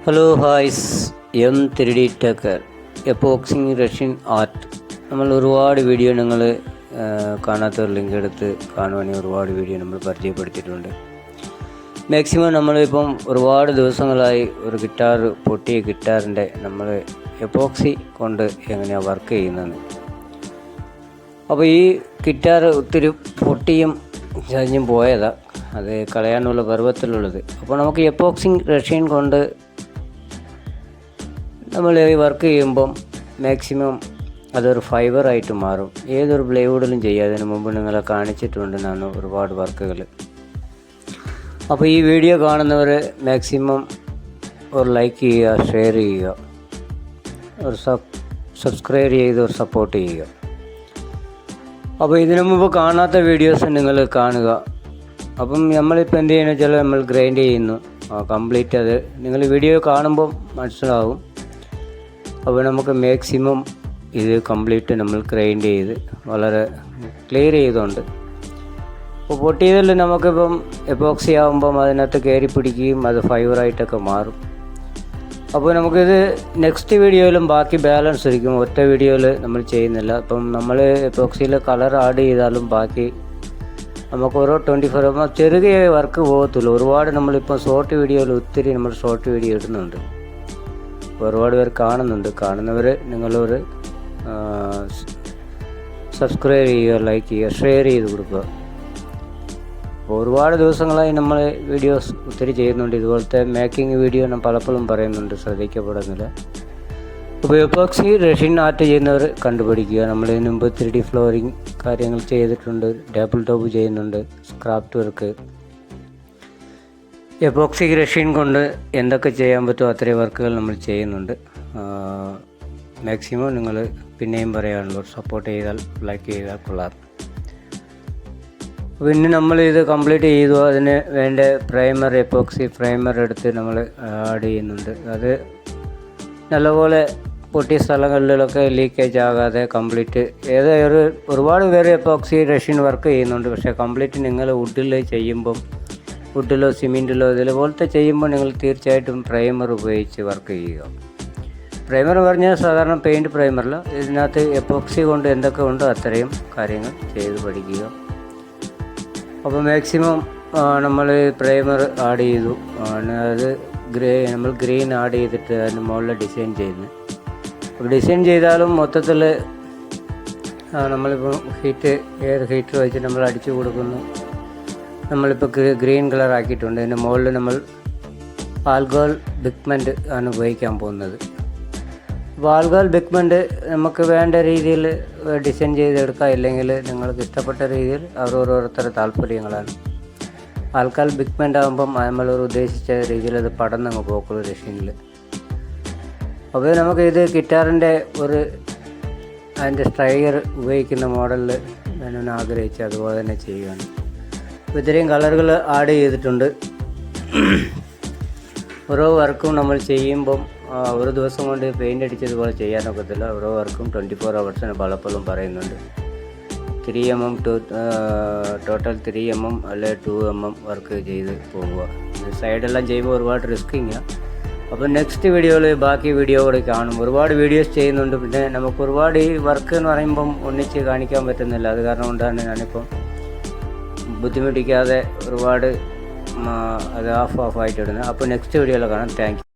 Hello hi's, M3D ടെക്കർ epoxying Russian art. നമ്മൾ ഒരുപാട് വീഡിയോ നിങ്ങൾ കാണാത്തവർ ലിങ്ക് എടുത്ത് കാണുവാണെങ്കിൽ ഒരുപാട് വീഡിയോ നമ്മൾ പരിചയപ്പെടുത്തിയിട്ടുണ്ട്. മാക്സിമം നമ്മളിപ്പം ഒരുപാട് ദിവസങ്ങളായി ഒരു പൊട്ടിയ ഗിറ്റാറിൻ്റെ നമ്മൾ എപ്പോക്സി കൊണ്ട് എങ്ങനെയാണ് വർക്ക് ചെയ്യുന്നത്. അപ്പോൾ ഈ ഗിറ്റാർ ഒത്തിരി പൊട്ടിയും ചരിഞ്ഞും പോയതാണ്, അത് കളയാനുള്ള പരുവത്തിലുള്ളത്. അപ്പോൾ നമുക്ക് എപ്പോക്സിങ് റഷ്യൻ കൊണ്ട് നമ്മൾ ഈ വർക്ക് ചെയ്യുമ്പം മാക്സിമം അതൊരു ഫൈബറായിട്ട് മാറും. ഏതൊരു പ്ലൈവുഡിലും ചെയ്യുക. അതിന് മുമ്പ് നിങ്ങളെ കാണിച്ചിട്ടുണ്ട് ഞാൻ ഒരുപാട് വർക്കുകൾ. അപ്പോൾ ഈ വീഡിയോ കാണുന്നവർ മാക്സിമം ഒരു ലൈക്ക് ചെയ്യുക, ഷെയർ ചെയ്യുക, ഒരു സബ്സ്ക്രൈബ് ചെയ്ത് ഒരു സപ്പോർട്ട് ചെയ്യുക. അപ്പോൾ ഇതിനു മുമ്പ് കാണാത്ത വീഡിയോസ് നിങ്ങൾ കാണുക. അപ്പം നമ്മളിപ്പോൾ എന്ത് ചെയ്യുന്നത് വെച്ചാൽ നമ്മൾ ഗ്രൈൻഡ് ചെയ്യുന്നു കംപ്ലീറ്റ്. അത് നിങ്ങൾ വീഡിയോ കാണുമ്പം മനസ്സിലാവും. അപ്പോൾ നമുക്ക് മാക്സിമം ഇത് കംപ്ലീറ്റ് നമ്മൾ ഗ്രൈൻഡ് ചെയ്ത് വളരെ ക്ലിയർ ചെയ്തുകൊണ്ട്, അപ്പോൾ പൊട്ടിയതിൽ നമുക്കിപ്പം എപ്പോക്സി ആകുമ്പം അതിനകത്ത് കയറി പിടിക്കുകയും അത് ഫൈബറായിട്ടൊക്കെ മാറും. അപ്പോൾ നമുക്കിത് നെക്സ്റ്റ് വീഡിയോയിലും ബാക്കി ബാലൻസ് ഇരിക്കും. ഒറ്റ വീഡിയോയിൽ നമ്മൾ ചെയ്യുന്നില്ല. അപ്പം നമ്മൾ എപ്പോക്സിയിൽ കളർ ആഡ് ചെയ്താലും ബാക്കി നമുക്ക് ഓരോ 24 ആകുമ്പോൾ ചെറിയ വർക്ക് പോകത്തുള്ളൂ. ഒരുപാട് നമ്മളിപ്പോൾ ഷോർട്ട് വീഡിയോയിൽ ഒത്തിരി നമ്മൾ ഷോർട്ട് വീഡിയോ ഇടുന്നുണ്ട്. ഒരുപാട് പേർ കാണുന്നവർ നിങ്ങളൊരു സബ്സ്ക്രൈബ് ചെയ്യുക, ലൈക്ക് ചെയ്യുക, ഷെയർ ചെയ്ത് കൊടുക്കുക. അപ്പോൾ ഒരുപാട് ദിവസങ്ങളായി നമ്മൾ വീഡിയോസ് ഒത്തിരി ചെയ്യുന്നുണ്ട്. ഇതുപോലത്തെ മേക്കിംഗ് വീഡിയോ ഞാൻ പലപ്പോഴും പറയുന്നുണ്ട്, ശ്രദ്ധിക്കപ്പെടുന്നില്ല. അപ്പോൾ എപ്പോക്സി റഷ്യൻ ആർട്ട് ചെയ്യുന്നവർ കണ്ടുപിടിക്കുക. നമ്മൾ ഇതിന് മുമ്പ് 3D ഫ്ലോറിങ് കാര്യങ്ങൾ ചെയ്തിട്ടുണ്ട്, ടേബിൾ ടോപ്പ് ചെയ്യുന്നുണ്ട്, സ്ക്രാഫ്റ്റ് വർക്ക്. എപ്പോക്സി റഷ്യൻ കൊണ്ട് എന്തൊക്കെ ചെയ്യാൻ പറ്റുമോ അത്രയും വർക്കുകൾ നമ്മൾ ചെയ്യുന്നുണ്ട്. മാക്സിമം നിങ്ങൾ പിന്നെയും പറയാനുള്ളൂ, സപ്പോർട്ട് ചെയ്താൽ, ലൈക്ക് ചെയ്താൽ കൊള്ളാം. പിന്നെ നമ്മളിത് കംപ്ലീറ്റ് ചെയ്തു. അതിന് വേണ്ട പ്രൈമർ, എപ്പോക്സി പ്രൈമർ എടുത്ത് നമ്മൾ ആഡ് ചെയ്യുന്നുണ്ട്. അത് നല്ലപോലെ പൊട്ടിയ സ്ഥലങ്ങളിലൊക്കെ ലീക്കേജ് ആകാതെ കംപ്ലീറ്റ് ഒരുപാട് പേര് എപ്പോക്സി റഷ്യൻ വർക്ക് ചെയ്യുന്നുണ്ട്. പക്ഷേ കംപ്ലീറ്റ് നിങ്ങൾ വുഡിൽ ചെയ്യുമ്പം, വുഡിലോ സിമെൻറ്റിലോ ഇതുപോലത്തെ ചെയ്യുമ്പോൾ നിങ്ങൾ തീർച്ചയായിട്ടും പ്രൈമർ ഉപയോഗിച്ച് വർക്ക് ചെയ്യുക. പ്രൈമർ പറഞ്ഞാൽ സാധാരണ പെയിൻറ്റ് പ്രൈമറില്ല, ഇതിനകത്ത് എപ്പോക്സി കൊണ്ട് എന്തൊക്കെ ഉണ്ടോ അത്രയും കാര്യങ്ങൾ ചെയ്ത് പഠിക്കുക. അപ്പോൾ മാക്സിമം നമ്മൾ പ്രൈമർ ആഡ് ചെയ്തു. അത് നമ്മൾ ഗ്രീൻ ആഡ് ചെയ്തിട്ട് അതിന് മുകളിൽ ഡിസൈൻ ചെയ്യുന്നു. അപ്പോൾ ഡിസൈൻ ചെയ്താലും മൊത്തത്തിൽ നമ്മളിപ്പോൾ ഏത് ഹീറ്റർ വെച്ച് നമ്മൾ അടിച്ചു കൊടുക്കുന്നു. നമ്മളിപ്പോൾ ഗ്രീൻ കളർ ആക്കിയിട്ടുണ്ട്. അതിൻ്റെ മുകളിൽ നമ്മൾ ആൽഗോൾ പിഗ്മെൻറ്റ് ആണ് ഉപയോഗിക്കാൻ പോകുന്നത്. അപ്പോൾ ആൽഗോൾ പിഗ്മെൻറ്റ് നമുക്ക് വേണ്ട രീതിയിൽ ഡിസൈൻ ചെയ്തെടുക്കാം, ഇല്ലെങ്കിൽ നിങ്ങൾക്ക് ഇഷ്ടപ്പെട്ട രീതിയിൽ ഓരോരുത്തരുടെ താല്പര്യങ്ങളാണ്. ആൽഗോൾ പിഗ്മെൻ്റ് ആകുമ്പം നമ്മളൊരു ഉദ്ദേശിച്ച രീതിയിൽ അത് പടന്നങ്ങ് പോക്കുള്ളൂ റഷ്യനിൽ. അപ്പോൾ നമുക്ക് ഇത് ഗിറ്റാറിൻ്റെ അതിൻ്റെ സ്ട്രൈഗർ ഉപയോഗിക്കുന്ന മോഡലിൽ ഞാൻ ആഗ്രഹിച്ച് അതുപോലെ തന്നെ ചെയ്യുകയാണ്. അപ്പോൾ ഇത്രയും കളറുകൾ ആഡ് ചെയ്തിട്ടുണ്ട്. ഓരോ വർക്കും നമ്മൾ ചെയ്യുമ്പം ഒരു ദിവസം കൊണ്ട് പെയിൻ്റ് അടിച്ചതുപോലെ ചെയ്യാനൊക്കത്തില്ല. ഓരോ വർക്കും 24 hours പലപ്പോഴും പറയുന്നുണ്ട്. 3 mm ടോട്ടൽ 3 mm അല്ലെ 2 mm വർക്ക് ചെയ്ത് പോവുക. സൈഡെല്ലാം ചെയ്യുമ്പോൾ ഒരുപാട് റിസ്കിങ്ങാണ്. അപ്പോൾ നെക്സ്റ്റ് വീഡിയോയിൽ ബാക്കി വീഡിയോ കൂടെ കാണും. ഒരുപാട് വീഡിയോസ് ചെയ്യുന്നുണ്ട്. പിന്നെ നമുക്ക് ഒരുപാട് ഈ വർക്ക് എന്ന് പറയുമ്പം ഒന്നിച്ച് കാണിക്കാൻ പറ്റുന്നില്ല. അത് കാരണം കൊണ്ടാണ് ഞാനിപ്പം ബുദ്ധിമുട്ടിക്കാതെ ഒരുപാട് അത് ഹാഫ് ആയിട്ട് ഇടുന്നത്. അപ്പോൾ നെക്സ്റ്റ് വീഡിയോയിൽ കാണാം. Thank you.